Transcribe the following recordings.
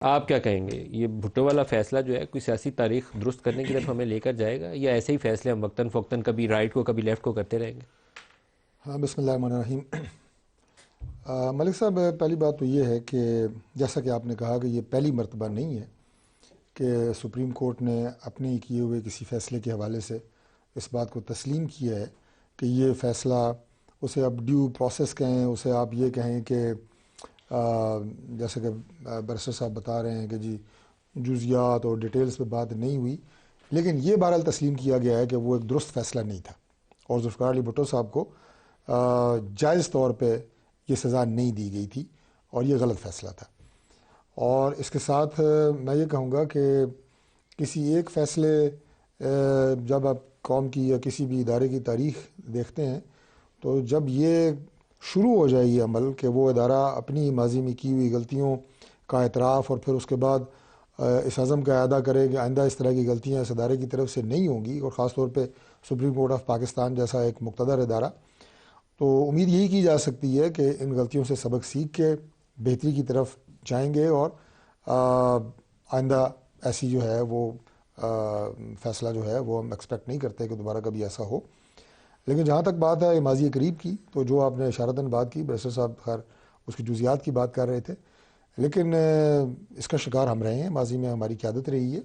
آپ کیا کہیں گے، یہ بھٹو والا فیصلہ جو ہے کوئی سیاسی تاریخ درست کرنے کی طرف ہمیں لے کر جائے گا، یا ایسے ہی فیصلے ہم وقتاً فوقتاً کبھی رائٹ کو کبھی لیفٹ کو کرتے رہیں گے؟ ہاں، بسم اللہ الرحمن الرحیم۔ ملک صاحب، پہلی بات تو یہ ہے کہ جیسا کہ آپ نے کہا کہ یہ پہلی مرتبہ نہیں ہے کہ سپریم کورٹ نے اپنے کیے ہوئے کسی فیصلے کے حوالے سے اس بات کو تسلیم کیا ہے کہ یہ فیصلہ، اسے آپ ڈیو پروسیس کہیں، اسے آپ یہ کہیں کہ جیسے کہ برسر صاحب بتا رہے ہیں کہ جی جزیات اور ڈیٹیلز پہ بات نہیں ہوئی، لیکن یہ بہرحال تسلیم کیا گیا ہے کہ وہ ایک درست فیصلہ نہیں تھا، اور ذوالفقار علی بھٹو صاحب کو جائز طور پہ یہ سزا نہیں دی گئی تھی، اور یہ غلط فیصلہ تھا۔ اور اس کے ساتھ میں یہ کہوں گا کہ کسی ایک فیصلے، جب آپ قوم کی یا کسی بھی ادارے کی تاریخ دیکھتے ہیں تو جب یہ شروع ہو جائے یہ عمل کہ وہ ادارہ اپنی ماضی میں کی ہوئی غلطیوں کا اعتراف اور پھر اس کے بعد اس عزم کا اعادہ کرے کہ آئندہ اس طرح کی غلطیاں اس ادارے کی طرف سے نہیں ہوں گی، اور خاص طور پہ سپریم کورٹ آف پاکستان جیسا ایک مقتدر ادارہ، تو امید یہی کی جا سکتی ہے کہ ان غلطیوں سے سبق سیکھ کے بہتری کی طرف جائیں گے، اور آئندہ ایسی جو ہے وہ فیصلہ جو ہے وہ ہم ایکسپیکٹ نہیں کرتے کہ دوبارہ کبھی ایسا ہو۔ لیکن جہاں تک بات ہے ماضی قریب کی، تو جو آپ نے اشارتاً بات کی، بیرسٹر صاحب خیر اس کی جزیات کی بات کر رہے تھے، لیکن اس کا شکار ہم رہے ہیں، ماضی میں ہماری قیادت رہی ہے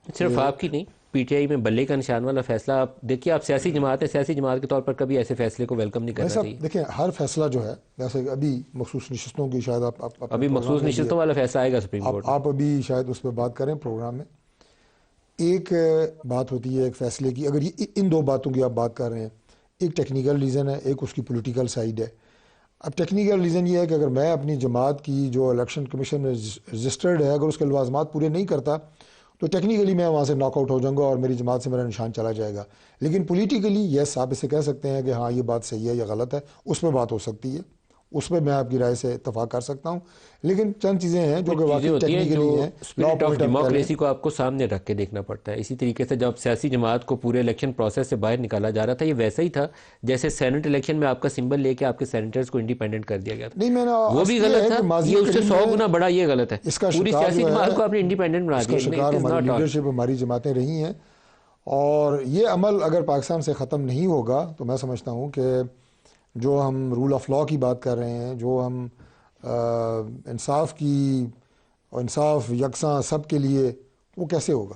صرف کہ آپ کی نہیں، پی ٹی آئی میں بلے کا نشان والا فیصلہ آپ دیکھیے، آپ سیاسی جماعت ہے، سیاسی جماعت کے طور پر کبھی ایسے فیصلے کو ویلکم نہیں بھائی کرنا چاہیے۔ صاحب دیکھیں، ہر فیصلہ جو ہے، جیسے ابھی مخصوص نشستوں کی شاید آپ اپنے ابھی پروگرام مخصوص میں بھی ہے، نشستوں والا فیصلہ آئے گا سپریم کورٹ میں۔ آپ ابھی شاید اس پہ بات کریں پروگرام میں، ایک بات ہوتی ہے ایک فیصلے کی، اگر یہ ان دو باتوں کی آپ بات کر رہے ہیں، ایک ٹیکنیکل ریزن ہے، ایک اس کی پولیٹیکل سائیڈ ہے۔ اب ٹیکنیکل ریزن یہ ہے کہ اگر میں اپنی جماعت کی جو الیکشن کمیشن میں رجسٹرڈ ہے، اگر اس کے لوازمات پورے نہیں کرتا تو ٹیکنیکلی میں وہاں سے ناک آؤٹ ہو جاؤں گا اور میری جماعت سے میرا نشان چلا جائے گا، لیکن پولیٹیکلی یس آپ اسے کہہ سکتے ہیں کہ ہاں یہ بات صحیح ہے یا غلط ہے، اس میں بات ہو سکتی ہے، اس میں آپ کی رائے سے اتفاق کر سکتا ہوں، لیکن چند چیزیں ہیں جو کچھ کہ چیزیں واقعی ہوتی ہیں جو ٹیکنیکلی ہیں، لا اسپرٹ آف پوائنٹ آپ کہہ لیں۔ ڈیموکریسی کو آپ کو سامنے رکھ کے دیکھنا پڑتا ہے۔ اسی طریقے سے جب سیاسی جماعت کو پورے الیکشن پروسیس سے باہر نکالا جا رہا تھا، یہ ویسا ہی تھا جیسے سینٹ الیکشن میں آپ کا سمبل لے کے آپ کے سینیٹرز کو انڈیپینڈنٹ کر دیا گیا تھا، نہیں، میں نے وہ عرض بھی کیا غلط ہے تھا، کہ ماضی یہ اس سے قریب 100 میں گنا بڑا یہ غلط ہے۔ اس کا پوری شکار سیاسی جو جماعت کو ہے، آپ نے انڈیپینڈنٹ بنا اس کا دیا، شکار اٹ از ہماری ناٹ آل۔ لیڈرشپ، ہماری جماعتیں رہی ہیں، اور یہ عمل اگر پاکستان سے ختم نہیں ہوگا تو میں سمجھتا ہوں کہ جو ہم رول آف لاء کی بات کر رہے ہیں، جو ہم انصاف کی، اور انصاف یکساں سب کے لیے، وہ کیسے ہوگا؟